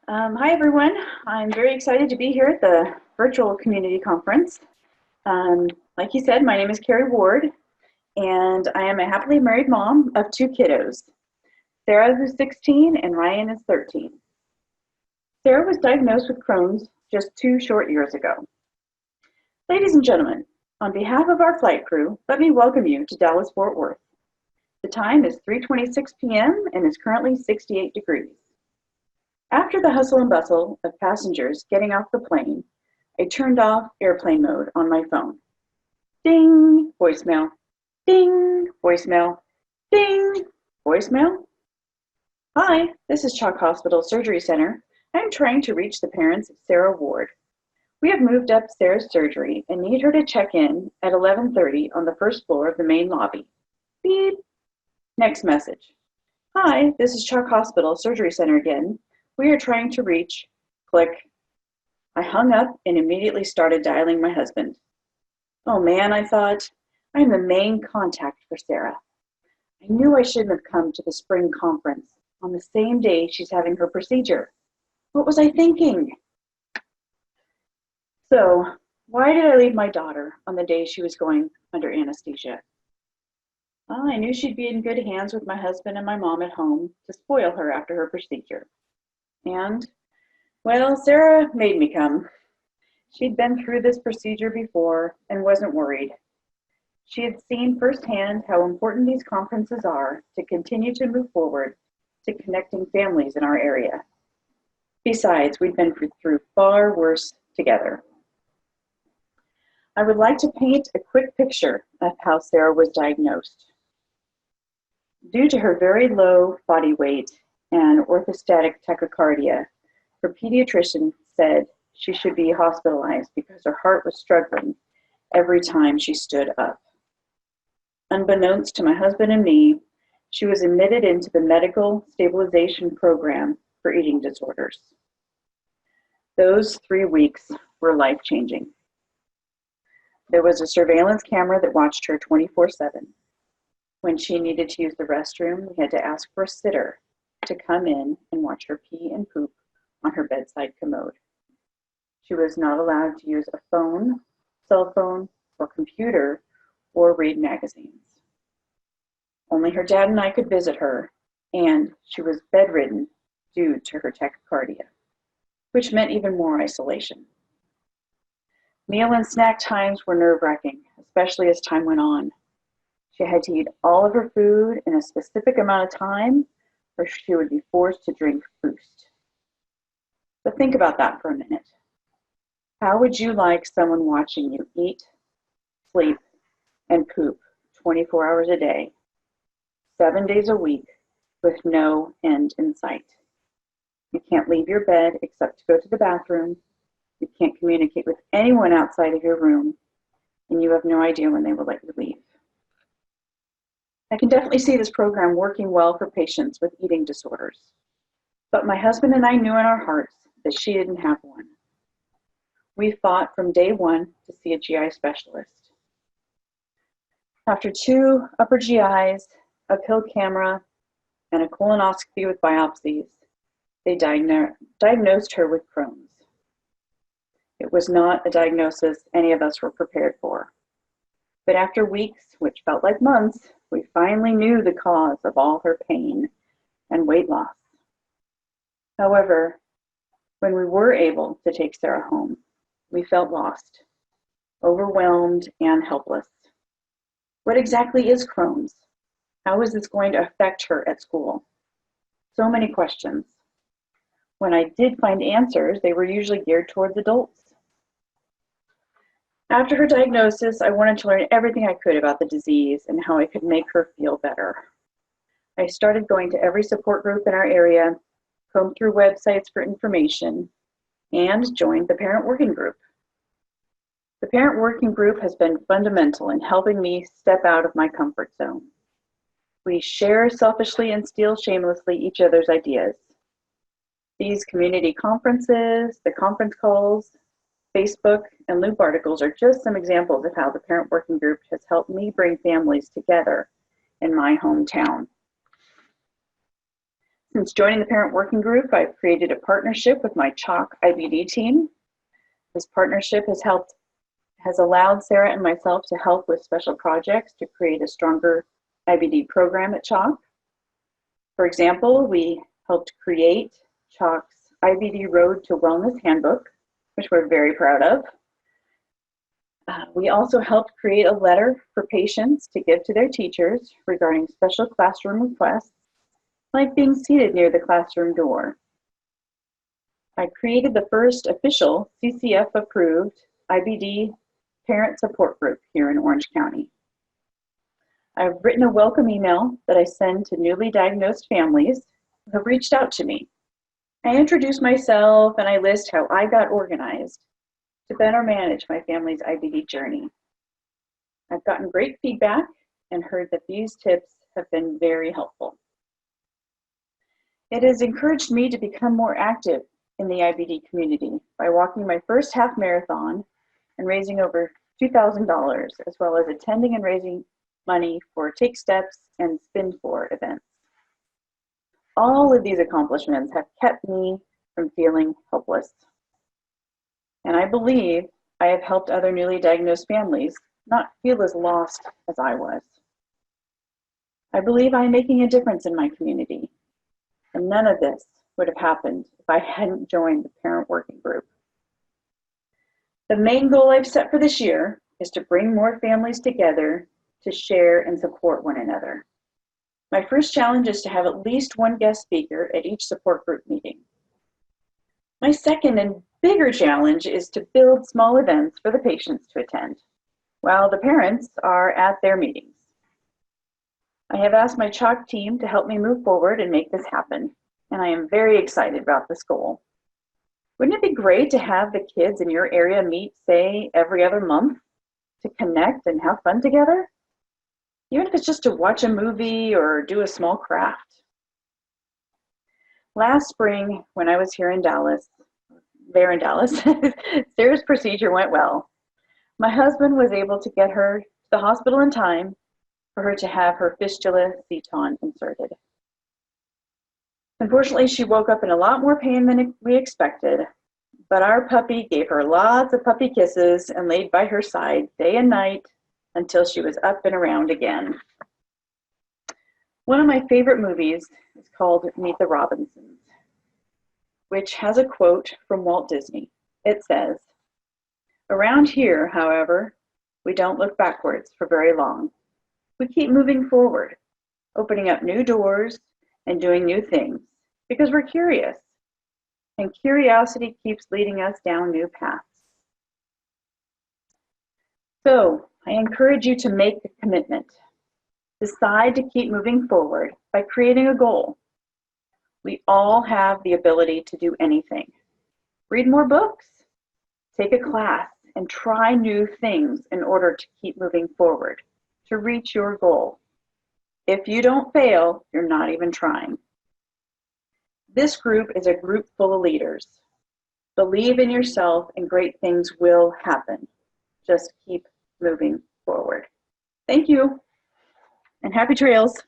Hi, everyone. I'm very excited to be here at the virtual community conference. Like you said, my name is Carrie Ward, and I am a happily married mom of two kiddos. Sarah, who's 16, and Ryan is 13. Sarah was diagnosed with Crohn's just 2 short years ago. Ladies and gentlemen, on behalf of our flight crew, let me welcome you to Dallas-Fort Worth. The time is 3:26 p.m. and is currently 68 degrees. After the hustle and bustle of passengers getting off the plane, I turned off airplane mode on my phone. Ding, voicemail, ding, voicemail, ding, voicemail. Hi, this is Chalk Hospital Surgery Center. I'm trying to reach the parents of Sarah Ward. We have moved up Sarah's surgery and need her to check in at 11:30 on the first floor of the main lobby. Beep. Next message. Hi, this is Chalk Hospital Surgery Center again. We are trying to reach, click. I hung up and immediately started dialing my husband. Oh man, I thought, I'm the main contact for Sarah. I knew I shouldn't have come to the spring conference on the same day she's having her procedure. What was I thinking? So, why did I leave my daughter on the day she was going under anesthesia? Well, I knew she'd be in good hands with my husband and my mom at home to spoil her after her procedure. And, well, Sarah made me come. She'd been through this procedure before and wasn't worried. She had seen firsthand how important these conferences are to continue to move forward to connecting families in our area. Besides, we'd been through far worse together. I would like to paint a quick picture of how Sarah was diagnosed. Due to her very low body weight and orthostatic tachycardia, her pediatrician said she should be hospitalized because her heart was struggling every time she stood up. Unbeknownst to my husband and me, she was admitted into the medical stabilization program for eating disorders. Those 3 weeks were life-changing. There was a surveillance camera that watched her 24/7. When she needed to use the restroom, we had to ask for a sitter to come in and watch her pee and poop on her bedside commode. She was not allowed to use a phone, cell phone, or computer, or read magazines. Only her dad and I could visit her, and she was bedridden due to her tachycardia, which meant even more isolation. Meal and snack times were nerve-wracking, especially as time went on. She had to eat all of her food in a specific amount of time, or she would be forced to drink Boost. But think about that for a minute. How would you like someone watching you eat, sleep, and poop 24 hours a day, 7 days a week, with no end in sight? You can't leave your bed except to go to the bathroom. You can't communicate with anyone outside of your room, and you have no idea when they will let you leave. I can definitely see this program working well for patients with eating disorders. But my husband and I knew in our hearts that she didn't have one. We fought from day one to see a GI specialist. After 2 upper GIs, a pill camera, and a colonoscopy with biopsies, they diagnosed her with Crohn's. It was not a diagnosis any of us were prepared for. But after weeks, which felt like months, we finally knew the cause of all her pain and weight loss. However, when we were able to take Sarah home, we felt lost, overwhelmed, and helpless. What exactly is Crohn's? How is this going to affect her at school? So many questions. When I did find answers, they were usually geared towards adults. After her diagnosis, I wanted to learn everything I could about the disease and how I could make her feel better. I started going to every support group in our area, combed through websites for information, and joined the parent working group. The parent working group has been fundamental in helping me step out of my comfort zone. We share selfishly and steal shamelessly each other's ideas. These community conferences, the conference calls, Facebook, and Loop articles are just some examples of how the parent working group has helped me bring families together in my hometown. Since joining the parent working group, I've created a partnership with my Chalk IBD team. This partnership has allowed Sarah and myself to help with special projects to create a stronger IBD program at Chalk. For example, we helped create Chalk's IBD Road to Wellness Handbook, which we're very proud of. We also helped create a letter for patients to give to their teachers regarding special classroom requests, like being seated near the classroom door. I created the first official CCF-approved IBD parent support group here in Orange County. I've written a welcome email that I send to newly diagnosed families who have reached out to me. I introduce myself and I list how I got organized to better manage my family's IBD journey. I've gotten great feedback and heard that these tips have been very helpful. It has encouraged me to become more active in the IBD community by walking my first half marathon and raising over $2,000, as well as attending and raising money for Take Steps and Spin For events. All of these accomplishments have kept me from feeling helpless. And I believe I have helped other newly diagnosed families not feel as lost as I was. I believe I'm making a difference in my community, and none of this would have happened if I hadn't joined the parent working group. The main goal I've set for this year is to bring more families together to share and support one another. My first challenge is to have at least one guest speaker at each support group meeting. My second and bigger challenge is to build small events for the patients to attend, while the parents are at their meetings. I have asked my Chalk team to help me move forward and make this happen, and I am very excited about this goal. Wouldn't it be great to have the kids in your area meet, say, every other month to connect and have fun together? Even if it's just to watch a movie or do a small craft. Last spring, when I was there in Dallas, Sarah's procedure went well. My husband was able to get her to the hospital in time for her to have her fistula seton inserted. Unfortunately, she woke up in a lot more pain than we expected, but our puppy gave her lots of puppy kisses and laid by her side day and night until she was up and around again. One of my favorite movies is called Meet the Robinsons, which has a quote from Walt Disney. It says, "Around here, however, we don't look backwards for very long. We keep moving forward, opening up new doors and doing new things because we're curious, and curiosity keeps leading us down new paths." So I encourage you to make a commitment. Decide to keep moving forward by creating a goal. We all have the ability to do anything. Read more books, take a class, and try new things in order to keep moving forward, to reach your goal. If you don't fail, you're not even trying. This group is a group full of leaders. Believe in yourself and great things will happen. Just keep moving forward. Thank you, and happy trails.